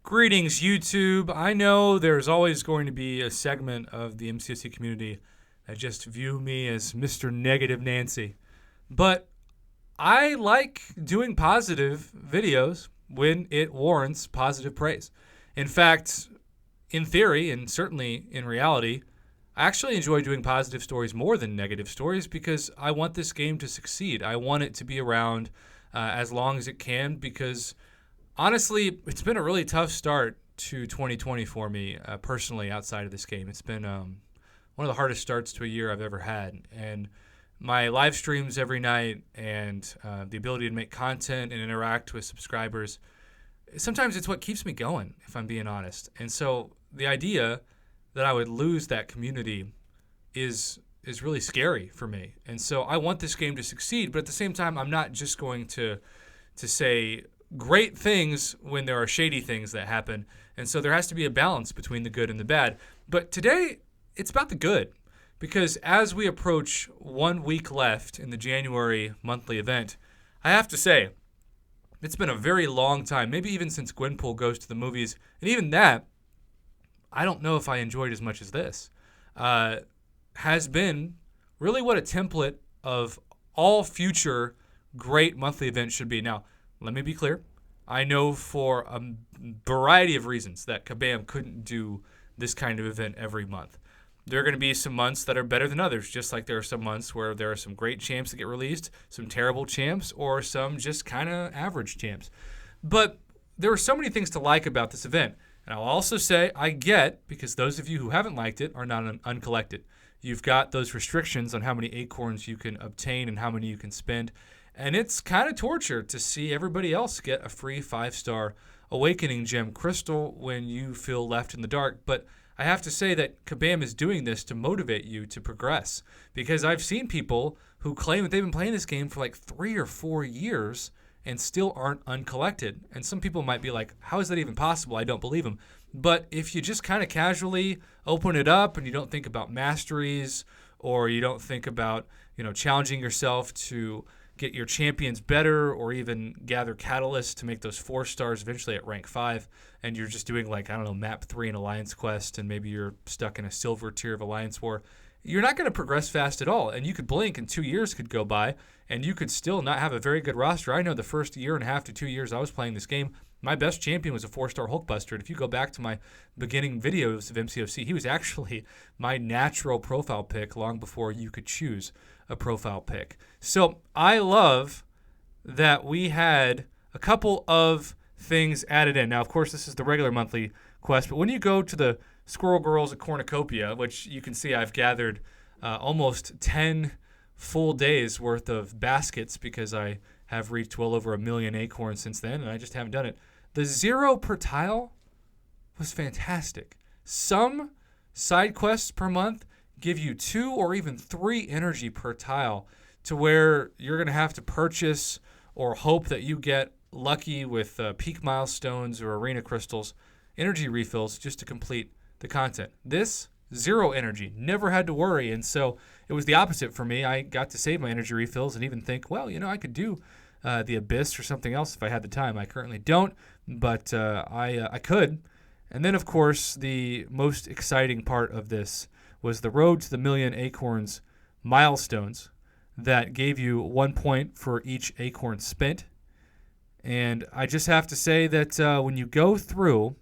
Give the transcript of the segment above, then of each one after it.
Greetings, YouTube. I know there's always going to be a segment of the MCSC community that just view me as Mr. Negative Nancy. But I like doing positive videos when it warrants positive praise. In fact, in theory, and certainly in reality, I actually enjoy doing positive stories more than negative stories because I want this game to succeed. I want it to be around as long as it can because honestly, it's been a really tough start to 2020 for me personally outside of this game. It's been one of the hardest starts to a year I've ever had. And my live streams every night and the ability to make content and interact with subscribers, sometimes it's what keeps me going, if I'm being honest. And so the idea that I would lose that community is really scary for me. And so I want this game to succeed, but at the same time, I'm not just going to say great things when there are shady things that happen. And so there has to be a balance between the good and the bad. But today, it's about the good. Because as we approach 1 week left in the January monthly event, I have to say, it's been a very long time, maybe even since Gwenpool Goes to the Movies. And even that, I don't know if I enjoyed as much as this. Has been really what a template of all future great monthly events should be. Now, let me be clear. I know for a variety of reasons that Kabam couldn't do this kind of event every month. There are going to be some months that are better than others, just like there are some months where there are some great champs that get released, some terrible champs, or some just kind of average champs. But there are so many things to like about this event. And I'll also say I get, because those of you who haven't liked it are not uncollected. You've got those restrictions on how many acorns you can obtain and how many you can spend. And it's kind of torture to see everybody else get a free 5-star Awakening Gem Crystal when you feel left in the dark. But I have to say that Kabam is doing this to motivate you to progress. Because I've seen people who claim that they've been playing this game for like 3 or 4 years and still aren't uncollected. And some people might be like, how is that even possible? I don't believe them. But if you just kind of casually open it up and you don't think about masteries or you don't think about, challenging yourself to get your champions better or even gather catalysts to make those 4 stars eventually at rank 5, and you're just doing map 3 in Alliance Quest and maybe you're stuck in a silver tier of Alliance War, you're not going to progress fast at all. And you could blink and 2 years could go by and you could still not have a very good roster. I know the first 1.5 to 2 years I was playing this game, my best champion was a 4-star Hulkbuster. And if you go back to my beginning videos of MCOC, he was actually my natural profile pick long before you could choose a profile pick. So I love that we had a couple of things added in. Now, of course, this is the regular monthly quest, but when you go to the Squirrel Girls at Cornucopia, which you can see I've gathered almost 10 full days worth of baskets because I have reached well over 1 million acorns since then, and I just haven't done it. The 0 per tile was fantastic. Some side quests per month give you 2 or even 3 energy per tile to where you're going to have to purchase or hope that you get lucky with peak milestones or arena crystals, energy refills just to complete the content. This, 0 energy, never had to worry. And so it was the opposite for me. I got to save my energy refills and even think, I could do the Abyss or something else if I had the time. I currently don't, but I could. And then, of course, the most exciting part of this was the Road to the Million Acorns milestones that gave you 1 point for each acorn spent. And I just have to say that when you go through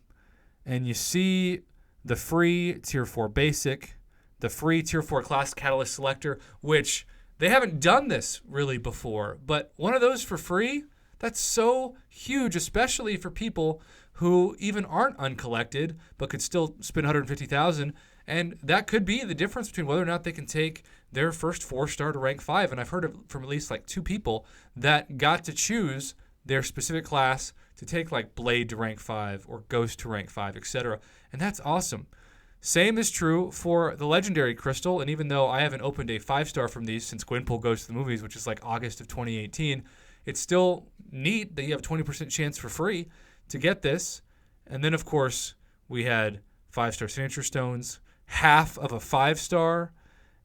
and you see the free Tier 4 Basic, the free Tier 4 Class Catalyst Selector, which they haven't done this really before, but one of those for free, that's so huge, especially for people who even aren't uncollected but could still spend 150,000. And that could be the difference between whether or not they can take their first 4-star to rank 5. And I've heard from at least 2 people that got to choose their specific class to take Blade to rank 5 or Ghost to rank 5, etc. And that's awesome. Same is true for the Legendary Crystal. And even though I haven't opened a 5-star from these since Gwenpool Goes to the Movies, which is August of 2018, it's still neat that you have a 20% chance for free to get this. And then, of course, we had 5-star Signature Stones, half of a 5-star,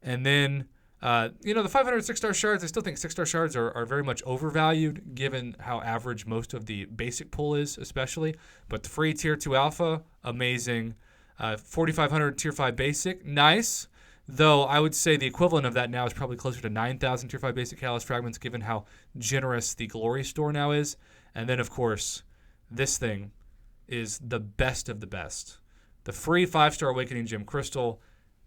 and then The 500 6-star shards, I still think 6-star shards are very much overvalued given how average most of the basic pool is, especially. But the free Tier 2 Alpha, amazing. 4,500 Tier 5 Basic, nice. Though I would say the equivalent of that now is probably closer to 9,000 Tier 5 Basic Catalyst Fragments given how generous the Glory Store now is. And then, of course, this thing is the best of the best. The free 5-star Awakening Gem Crystal.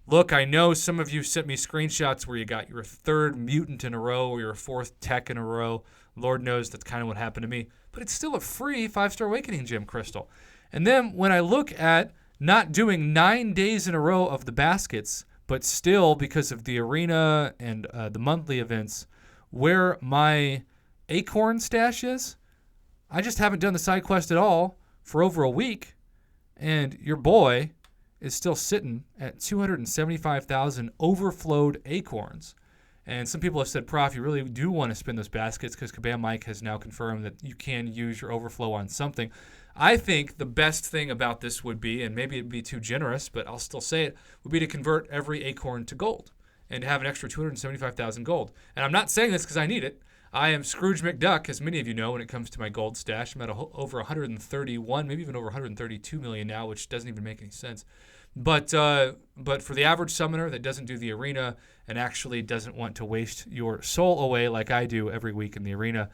Look, I know some of you sent me screenshots where you got your 3rd mutant in a row or your 4th tech in a row. Lord knows that's kind of what happened to me. But it's still a free 5-star Awakening Gem Crystal. And then when I look at not doing 9 days in a row of the baskets, but still, because of the arena and the monthly events, where my acorn stash is, I just haven't done the side quest at all for over a week. And your boy is still sitting at 275,000 overflowed acorns. And some people have said, Prof, you really do want to spin those baskets because Kabam Mike has now confirmed that you can use your overflow on something. I think the best thing about this would be, and maybe it'd be too generous, but I'll still say it, would be to convert every acorn to gold and to have an extra 275,000 gold. And I'm not saying this because I need it. I am Scrooge McDuck, as many of you know, when it comes to my gold stash. I'm at over 131, maybe even over 132 million now, which doesn't even make any sense. But for the average summoner that doesn't do the arena and actually doesn't want to waste your soul away like I do every week in the arena,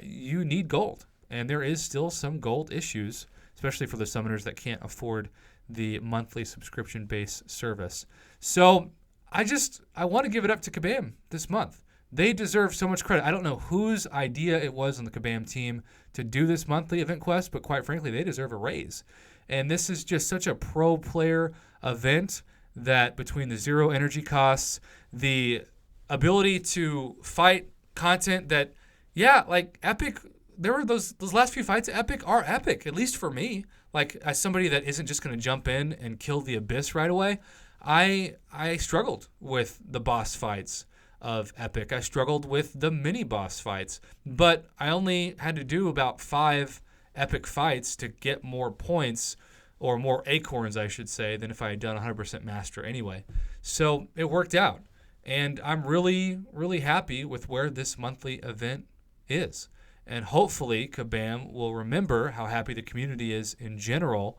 you need gold. And there is still some gold issues, especially for the summoners that can't afford the monthly subscription-based service. So I want to give it up to Kabam this month. They deserve so much credit. I don't know whose idea it was on the Kabam team to do this monthly event quest, but quite frankly, they deserve a raise. And this is just such a pro player event that between the zero energy costs, the ability to fight content that, like Epic, there were those last few fights at Epic are epic, at least for me. Like, as somebody that isn't just going to jump in and kill the Abyss right away, I struggled with the boss fights of Epic. I struggled with the mini boss fights, but I only had to do about 5 epic fights to get more points, or more acorns, I should say, than if I had done 100% master anyway. So it worked out, and I'm really, really happy with where this monthly event is. And hopefully Kabam will remember how happy the community is in general,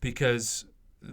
because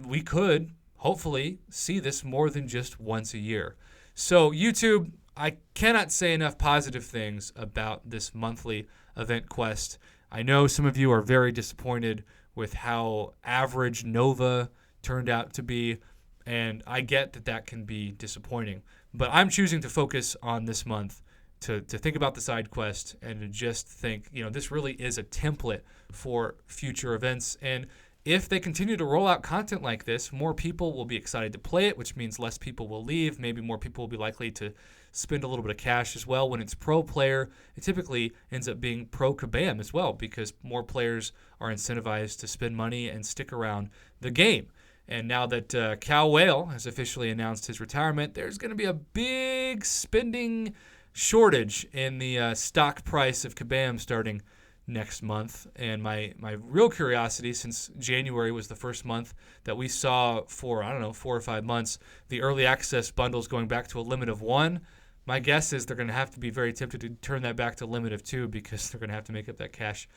we could hopefully see this more than just once a year. So YouTube, I cannot say enough positive things about this monthly event quest. I know some of you are very disappointed with how average Nova turned out to be, and I get that that can be disappointing. But I'm choosing to focus on this month to think about the side quest and to just think, this really is a template for future events. And if they continue to roll out content like this, more people will be excited to play it, which means less people will leave. Maybe more people will be likely to spend a little bit of cash as well. When it's pro player, it typically ends up being pro Kabam as well, because more players are incentivized to spend money and stick around the game. And now that Cal Whale has officially announced his retirement, there's going to be a big spending shortage in the stock price of Kabam starting next month. And my real curiosity, since January was the first month that we saw for, 4 or 5 months, the early access bundles going back to a limit of 1, my guess is they're going to have to be very tempted to turn that back to a limit of 2, because they're going to have to make up that cash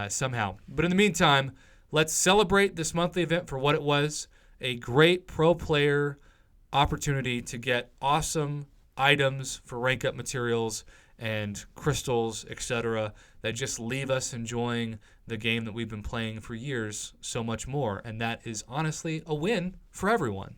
somehow. But in the meantime, let's celebrate this monthly event for what it was, a great pro player opportunity to get awesome items for rank up materials and crystals, etc., that just leave us enjoying the game that we've been playing for years so much more. And that is honestly a win for everyone.